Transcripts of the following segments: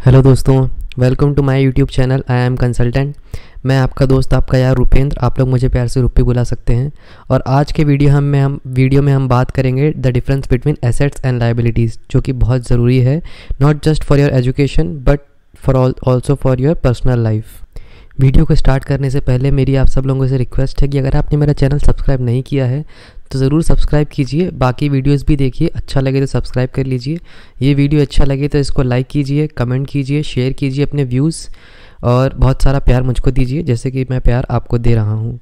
Hello दोस्तों, welcome to my YouTube channel. I am consultant. मैं आपका दोस्त, आपका यार रुपेंद्र। आप लोग मुझे प्यार से रुपी बुला सकते हैं। और आज के वीडियो में हम बात करेंगे the difference between assets and liabilities, जो कि बहुत ज़रूरी है, not just for your education but for also for your personal life. Video को स्टार्ट करने से पहले मेरी आप सब लोगों से रिक्वेस्ट है कि अगर आपने मेरा चैनल सब्सक्राइब नहीं किया है तो ज़रूर सब्सक्राइब कीजिए। बाकी वीडियोस भी देखिए, अच्छा लगे तो सब्सक्राइब कर लीजिए। ये वीडियो अच्छा लगे तो इसको लाइक कीजिए, कमेंट कीजिए, शेयर कीजिए अपने व्यूज़, और बहुत सारा प्यार मुझको दीजिए जैसे कि मैं प्यार आपको दे रहा हूँ।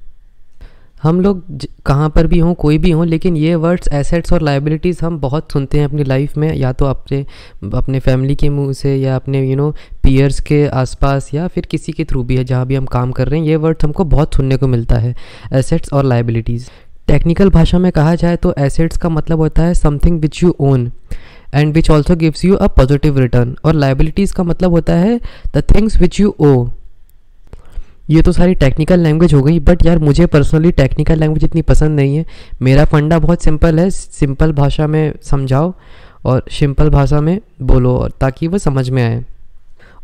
हम लोग कहाँ पर भी हों, कोई भी हों, लेकिन ये वर्ड्स एसेट्स और लायबिलिटीज़ हम बहुत सुनते हैं अपनी लाइफ में, या तो अपने फैमिली के मुंह से, या अपने पीयर्स के आसपास, या फिर किसी के थ्रू भी है जहाँ भी हम काम कर रहे हैं। ये वर्ड्स हमको बहुत सुनने को मिलता है, एसेट्स और लायबिलिटीज़। टेक्निकल भाषा में कहा जाए तो एसेट्स का मतलब होता है something which you own and which also gives you a positive return, और लायबिलिटीज़ का मतलब होता है द थिंग्स विच यू ओ। ये तो सारी टेक्निकल लैंग्वेज हो गई, बट यार मुझे पर्सनली टेक्निकल लैंग्वेज इतनी पसंद नहीं है। मेरा फंडा बहुत सिंपल है, सिंपल भाषा में समझाओ और सिंपल भाषा में बोलो, और ताकि वो समझ में आए।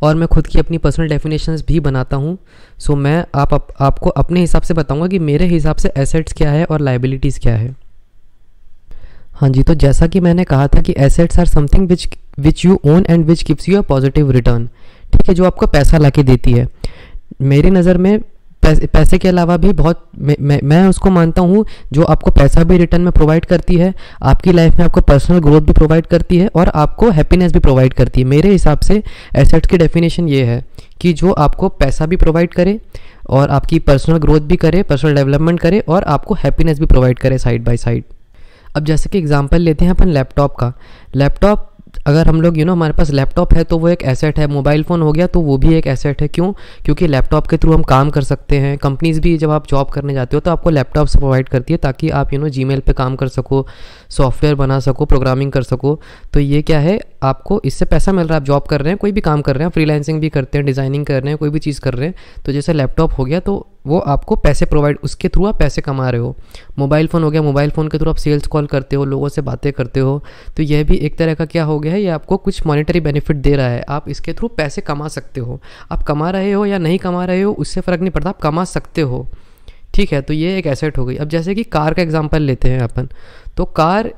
और मैं खुद की अपनी पर्सनल डेफिनेशंस भी बनाता हूँ। सो मैं आपको अपने हिसाब से बताऊँगा कि मेरे हिसाब से एसेट्स क्या है और लायबिलिटीज़ क्या है। हाँ जी, तो जैसा कि मैंने कहा था कि assets are something which you own and which gives you a positive return. ठीक है, जो आपको पैसा ला के देती है। मेरी नज़र में पैसे के अलावा भी बहुत मैं उसको मानता हूँ जो आपको पैसा भी रिटर्न में प्रोवाइड करती है, आपकी लाइफ में आपको पर्सनल ग्रोथ भी प्रोवाइड करती है, और आपको हैप्पीनेस भी प्रोवाइड करती है। मेरे हिसाब से एसेट्स की डेफिनेशन ये है कि जो आपको पैसा भी प्रोवाइड करे और आपकी पर्सनल ग्रोथ भी करे, पर्सनल डेवलपमेंट करे, और आपको हैप्पीनेस भी प्रोवाइड करे साइड बाय साइड। अब जैसे कि एग्जांपल लेते हैं अपन लैपटॉप का। लैपटॉप अगर हम लोग हमारे पास लैपटॉप है तो वो एक एसेट है। मोबाइल फ़ोन हो गया तो वो भी एक एसेट है। क्यों? क्योंकि लैपटॉप के थ्रू हम काम कर सकते हैं। कंपनीज़ भी जब आप जॉब करने जाते हो तो आपको लैपटॉप से प्रोवाइड करती है, ताकि आप जीमेल पे काम कर सको, सॉफ्टवेयर बना सको, प्रोग्रामिंग कर सको। तो ये क्या है, आपको इससे पैसा मिल रहा है। आप जॉब कर रहे हैं, कोई भी काम कर रहे हैं, फ्रीलांसिंग भी करते हैं, डिज़ाइनिंग कर रहे हैं, कोई भी चीज़ कर रहे हैं, तो जैसे लैपटॉप हो गया तो वो आपको पैसे प्रोवाइड, उसके थ्रू आप पैसे कमा रहे हो। मोबाइल फ़ोन हो गया, मोबाइल फ़ोन के थ्रू आप सेल्स कॉल करते हो, लोगों से बातें करते हो, तो यह भी एक तरह का क्या हो गया है, ये आपको कुछ मॉनेटरी बेनिफिट दे रहा है। आप इसके थ्रू पैसे कमा सकते हो। आप कमा रहे हो या नहीं कमा रहे हो उससे फ़र्क नहीं पड़ता, आप कमा सकते हो। ठीक है, तो ये एक एसेट हो गई। अब जैसे कि कार का एग्जांपल लेते हैं अपन, तो कार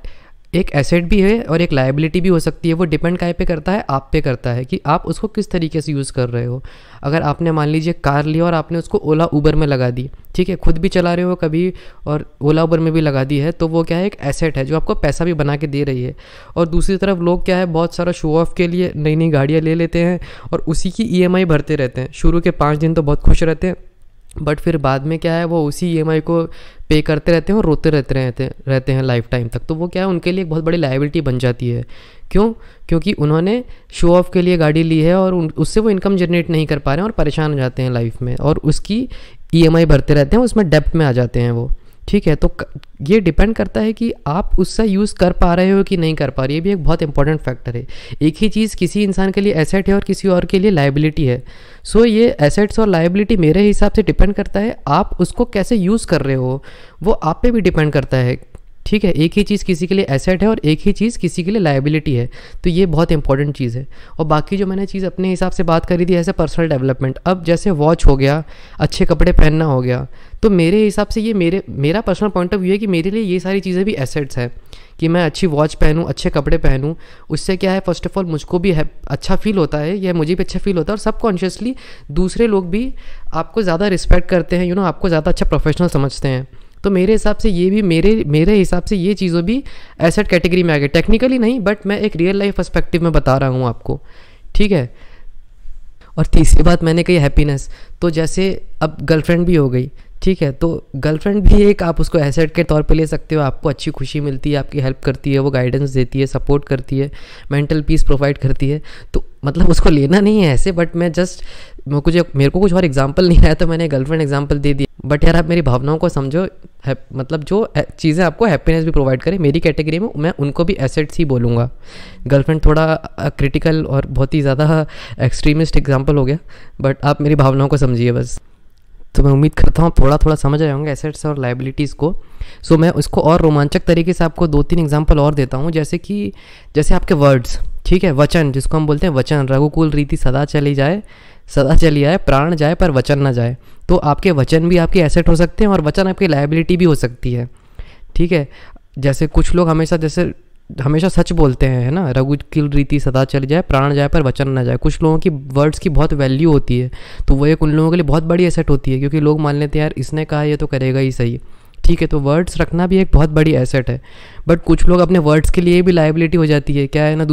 एक एसेट भी है और एक लायबिलिटी भी हो सकती है। वो डिपेंड काय पे करता है, आप पे करता है कि आप उसको किस तरीके से यूज़ कर रहे हो। अगर आपने मान लीजिए कार लिया और आपने उसको ओला उबर में लगा दी, ठीक है, खुद भी चला रहे हो कभी और ओला उबर में भी लगा दी है, तो वो क्या है, एक एसेट है जो आपको पैसा भी बना के दे रही है। और दूसरी तरफ लोग क्या है, बहुत सारा शो ऑफ के लिए नई नई गाड़ियाँ ले लेते हैं और उसी की EMI भरते रहते हैं। शुरू के 5 दिन तो बहुत खुश रहते हैं, बट फिर बाद में क्या है, वो उसी EMI को पे करते रहते हैं और रोते रहते हैं लाइफ टाइम तक। तो वो क्या है, उनके लिए एक बहुत बड़ी लायबिलिटी बन जाती है। क्यों? क्योंकि उन्होंने शो ऑफ के लिए गाड़ी ली है और उससे वो इनकम जनरेट नहीं कर पा रहे हैं और परेशान हो जाते हैं लाइफ में, और उसकी EMI भरते रहते हैं, उसमें डेब्ट में आ जाते हैं वो। ठीक है, तो ये डिपेंड करता है कि आप उससे यूज़ कर पा रहे हो कि नहीं कर पा रहे। ये भी एक बहुत इंपॉर्टेंट फैक्टर है। एक ही चीज़ किसी इंसान के लिए एसेट है और किसी और के लिए लायबिलिटी है। सो ये एसेट्स और लायबिलिटी मेरे हिसाब से डिपेंड करता है, आप उसको कैसे यूज़ कर रहे हो, वो आप पे भी डिपेंड करता है। ठीक है, एक ही चीज़ किसी के लिए एसेट है और एक ही चीज़ किसी के लिए लायबिलिटी है, तो ये बहुत इंपॉर्टेंट चीज़ है। और बाकी जो मैंने चीज़ अपने हिसाब से बात करी थी, ऐसे पर्सनल डेवलपमेंट, अब जैसे वॉच हो गया, अच्छे कपड़े पहनना हो गया, तो मेरे हिसाब से ये मेरा पर्सनल पॉइंट ऑफ व्यू है कि मेरे लिए ये सारी चीज़ें भी एसेट्स है। कि मैं अच्छी वॉच पहनूँ, अच्छे कपड़े पहनूँ, उससे क्या है, फर्स्ट ऑफ ऑल मुझको भी अच्छा फील होता है, या मुझे भी अच्छा फील होता है, और सबकॉन्शियसली दूसरे लोग भी आपको ज़्यादा रिस्पेक्ट करते हैं, आपको ज़्यादा अच्छा प्रोफेशनल समझते हैं। तो मेरे हिसाब से ये भी मेरे हिसाब से ये चीज़ों भी एसेट कैटेगरी में आ गए। टेक्निकली नहीं, बट मैं एक रियल लाइफ पर्सपेक्टिव में बता रहा हूँ आपको। ठीक है, और तीसरी बात मैंने कही हैप्पीनेस। तो जैसे अब गर्लफ्रेंड भी हो गई, ठीक है, तो गर्लफ्रेंड भी एक आप उसको एसेट के तौर पे ले सकते हो। आपको अच्छी खुशी मिलती है, आपकी हेल्प करती है, वो गाइडेंस देती है, सपोर्ट करती है, मेंटल पीस प्रोवाइड करती है। तो मतलब उसको लेना नहीं है ऐसे, बट मैं जस्ट मेरे को कुछ और एग्जांपल नहीं आया तो मैंने गर्लफ्रेंड एग्जांपल दे दिया। बट यार आप मेरी भावनाओं को समझो, मतलब जो चीज़ें आपको हैप्पीनेस भी प्रोवाइड करें, मेरी कैटेगरी में मैं उनको भी एसेट्स ही बोलूँगा। गर्लफ्रेंड थोड़ा क्रिटिकल और बहुत ही ज़्यादा एक्सट्रीमिस्ट एग्जाम्पल हो गया, बट आप मेरी भावनाओं को समझिए बस। तो मैं उम्मीद करता हूँ थोड़ा थोड़ा समझ आए होंगे एसेट्स और लायबिलिटीज़ को। सो मैं उसको और रोमांचक तरीके से आपको 2-3 एग्जांपल और देता हूँ। जैसे आपके वर्ड्स, ठीक है। वचन, जिसको हम बोलते हैं वचन, रघुकुल रीति सदा चली जाए, सदा चली आए, प्राण जाए पर वचन ना जाए। तो आपके वचन भी आपके एसेट हो सकते हैं और वचन आपकी लायबिलिटी भी हो सकती है। ठीक है। जैसे कुछ लोग हमेशा सच बोलते हैं, है ना, रघुकुल रीति सदा चली जाए, प्राण जाए पर वचन ना जाए। कुछ लोगों की वर्ड्स की बहुत वैल्यू होती है, तो वो एक उन लोगों के लिए बहुत बड़ी एसेट होती है, क्योंकि लोग मान लेते हैं यार इसने कहा ये तो करेगा ही सही। ठीक है, तो वर्ड्स रखना भी एक बहुत बड़ी एसेट है। बट कुछ लोग अपने वर्ड्स के लिए भी लायबिलिटी हो जाती है। क्या है ना,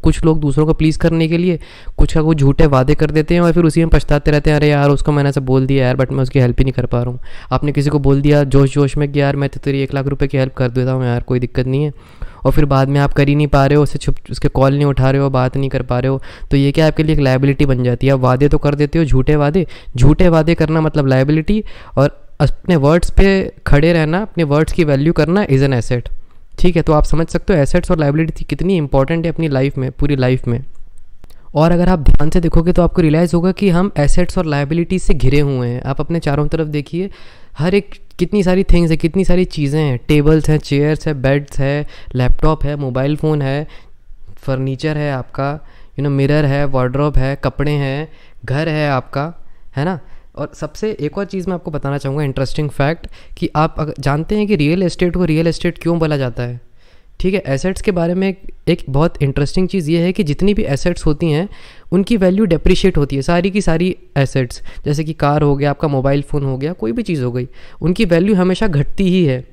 कुछ लोग दूसरों को प्लीज़ करने के लिए कुछ का कुछ झूठे वादे कर देते हैं और फिर उसी में पछताते रहते हैं, अरे यार उसको मैंने ऐसा बोल दिया यार, बट मैं उसकी हेल्प ही नहीं कर पा रहा हूँ। आपने किसी को बोल दिया जोश जोश में कि यार मैं तो तेरी 1 लाख रुपए की हेल्प कर देता हूँ यार, कोई दिक्कत नहीं है, और फिर बाद में आप कर ही नहीं पा रहे हो, उसके कॉल नहीं उठा रहे हो, बात नहीं कर पा रहे हो, तो ये क्या आपके लिए एक लायबिलिटी बन जाती है। आप वादे तो कर देते हो, झूठे वादे करना मतलब लायबिलिटी, और अपने वर्ड्स पे खड़े रहना, अपने वर्ड्स की वैल्यू करना इज़ एन एसेट। ठीक है, तो आप समझ सकते हो एसेट्स और लायबिलिटी कितनी इंपॉर्टेंट है अपनी लाइफ में, पूरी लाइफ में। और अगर आप ध्यान से देखोगे तो आपको रियलाइज़ होगा कि हम एसेट्स और लायबिलिटी से घिरे हुए हैं। आप अपने चारों तरफ देखिए, हर एक कितनी सारी थिंग्स है, कितनी सारी चीज़ें हैं, टेबल्स हैं, चेयर्स है, बेड्स है, लैपटॉप है, मोबाइल फ़ोन है, फर्नीचर है आपका, मिरर है, वार्डरोब है, कपड़े हैं, घर है आपका, है ना। और सबसे एक और चीज़ मैं आपको बताना चाहूँगा, इंटरेस्टिंग फैक्ट, कि आप जानते हैं कि रियल एस्टेट को रियल एस्टेट क्यों बोला जाता है। ठीक है, एसेट्स के बारे में एक बहुत इंटरेस्टिंग चीज़ ये है कि जितनी भी एसेट्स होती हैं उनकी वैल्यू डेप्रिशिएट होती है। सारी की सारी एसेट्स, जैसे कि कार हो गया, आपका मोबाइल फ़ोन हो गया, कोई भी चीज़ हो गई, उनकी वैल्यू हमेशा घटती ही है।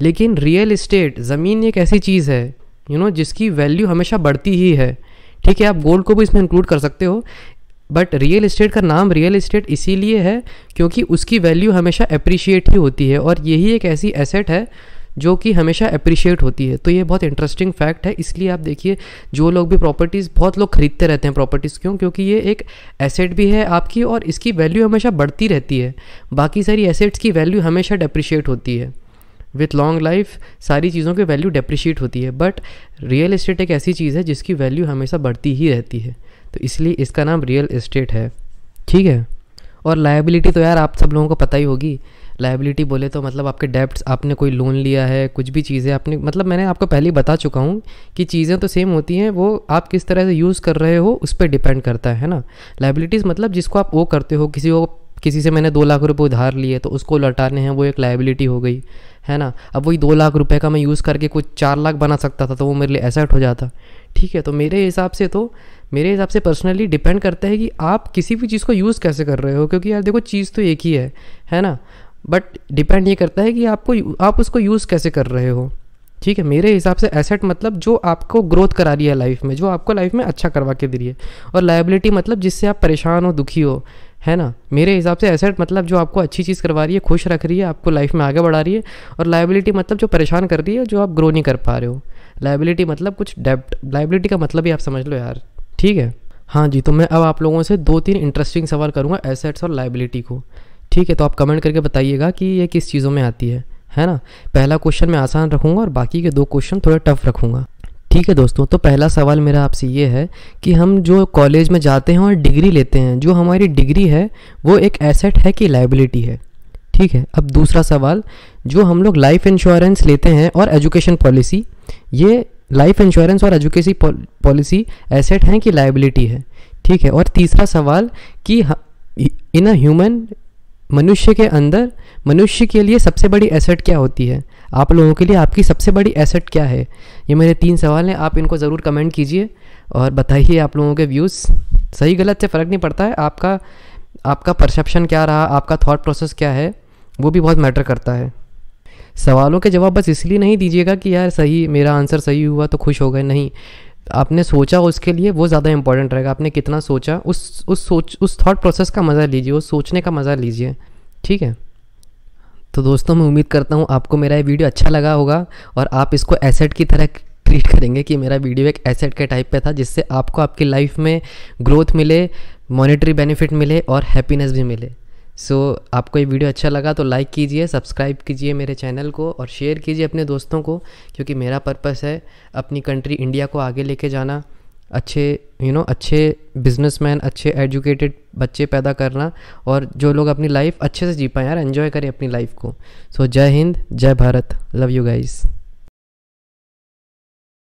लेकिन रियल एस्टेट, ज़मीन एक ऐसी चीज़ है जिसकी वैल्यू हमेशा बढ़ती ही है। ठीक है, आप गोल्ड को भी इसमें इंक्लूड कर सकते हो, बट रियल एस्टेट का नाम रियल एस्टेट इसीलिए है क्योंकि उसकी वैल्यू हमेशा अप्रिशिएट ही होती है, और यही एक ऐसी एसेट है जो कि हमेशा अप्रिशिएट होती है। तो ये बहुत इंटरेस्टिंग फैक्ट है। इसलिए आप देखिए, जो लोग भी प्रॉपर्टीज़, बहुत लोग खरीदते रहते हैं प्रॉपर्टीज़, क्योंकि ये एक एसेट भी है आपकी और इसकी वैल्यू हमेशा बढ़ती रहती है। बाकी सारी एसेट्स की वैल्यू हमेशा डेप्रिशिएट होती है। विथ लॉन्ग लाइफ सारी चीज़ों की वैल्यू डेप्रिशिएट होती है, बट रियल एस्टेट एक ऐसी चीज़ है जिसकी वैल्यू हमेशा बढ़ती ही रहती है, तो इसलिए इसका नाम रियल एस्टेट है। ठीक है। और लायबिलिटी तो यार आप सब लोगों को पता ही होगी। लायबिलिटी बोले तो मतलब आपके डेब्ट्स, आपने कोई लोन लिया है, कुछ भी चीज़ें आपने, मतलब मैंने आपको पहले ही बता चुका हूँ कि चीज़ें तो सेम होती हैं, वो आप किस तरह से यूज़ कर रहे हो उस पर डिपेंड करता है ना। लायबिलिटीज़ मतलब जिसको आप वो करते हो, किसी से मैंने 2 लाख रुपए उधार लिए तो उसको लौटाने हैं, वो एक लायबिलिटी हो गई, है ना। अब वही 2 लाख रुपए का मैं यूज़ करके कुछ 4 लाख बना सकता था, तो वो मेरे लिए एसेट हो जाता। ठीक है, तो मेरे हिसाब से पर्सनली डिपेंड करता है कि आप किसी भी चीज़ को यूज़ कैसे कर रहे हो, क्योंकि यार देखो चीज़ तो एक ही है ना, बट डिपेंड ये करता है कि आप उसको यूज़ कैसे कर रहे हो। ठीक है, मेरे हिसाब से एसेट मतलब जो आपको ग्रोथ करा रही है लाइफ में, जो आपको लाइफ में अच्छा करवा के दे रही है, और लायबिलिटी मतलब जिससे आप परेशान हो, दुखी हो, है ना। मेरे हिसाब से एसेट मतलब जो आपको अच्छी चीज़ करवा रही है, खुश रख रही है, आपको लाइफ में आगे बढ़ा रही है, और लायबिलिटी मतलब जो परेशान कर रही है, जो आप ग्रो नहीं कर पा रहे हो। लायबिलिटी मतलब कुछ डेब्ट, लायबिलिटी का मतलब ही आप समझ लो यार। ठीक है, हाँ जी, तो मैं अब आप लोगों से 2-3 इंटरेस्टिंग सवाल करूँगा एसेट्स और लायबिलिटी को। ठीक है, तो आप कमेंट करके बताइएगा कि ये किस चीज़ों में आती है ना। पहला क्वेश्चन मैं आसान रखूँगा और बाकी के 2 क्वेश्चन थोड़े टफ रखूँगा। ठीक है दोस्तों, तो पहला सवाल मेरा आपसे ये है कि हम जो कॉलेज में जाते हैं और डिग्री लेते हैं, जो हमारी डिग्री है वो एक एसेट है कि लायबिलिटी है। ठीक है, अब दूसरा सवाल, जो हम लोग लाइफ इंश्योरेंस लेते हैं और एजुकेशन पॉलिसी, ये लाइफ इंश्योरेंस और एजुकेशन पॉलिसी एसेट हैं कि लायबिलिटी है। ठीक है, और तीसरा सवाल कि इन अ ह्यूमन, मनुष्य के अंदर, मनुष्य के लिए सबसे बड़ी एसेट क्या होती है। आप लोगों के लिए आपकी सबसे बड़ी एसेट क्या है। ये मेरे 3 सवाल हैं, आप इनको ज़रूर कमेंट कीजिए और बताइए आप लोगों के व्यूज़। सही गलत से फ़र्क नहीं पड़ता है, आपका परसेप्शन क्या रहा, आपका थॉट प्रोसेस क्या है, वो भी बहुत मैटर करता है। सवालों के जवाब बस इसलिए नहीं दीजिएगा कि यार सही, मेरा आंसर सही हुआ तो खुश हो गए, नहीं, आपने सोचा उसके लिए वो ज़्यादा इंपॉर्टेंट रहेगा। आपने कितना सोचा, उस थॉट प्रोसेस का मज़ा लीजिए, उस सोचने का मज़ा लीजिए। ठीक है, तो दोस्तों मैं उम्मीद करता हूँ आपको मेरा ये वीडियो अच्छा लगा होगा और आप इसको एसेट की तरह ट्रीट करेंगे कि मेरा वीडियो एक एसेट के टाइप पे था, जिससे आपको आपकी लाइफ में ग्रोथ मिले, मॉनेटरी बेनिफिट मिले और हैप्पीनेस भी मिले। सो आपको ये वीडियो अच्छा लगा तो लाइक कीजिए, सब्सक्राइब कीजिए मेरे चैनल को और शेयर कीजिए अपने दोस्तों को, क्योंकि मेरा पर्पस है अपनी कंट्री इंडिया को आगे लेके जाना, अच्छे बिजनेसमैन, अच्छे एजुकेटेड बच्चे पैदा करना, और जो लोग अपनी लाइफ अच्छे से जी पाएँ यार, एंजॉय करें अपनी लाइफ को। सो जय हिंद, जय भारत, लव यू गाइस।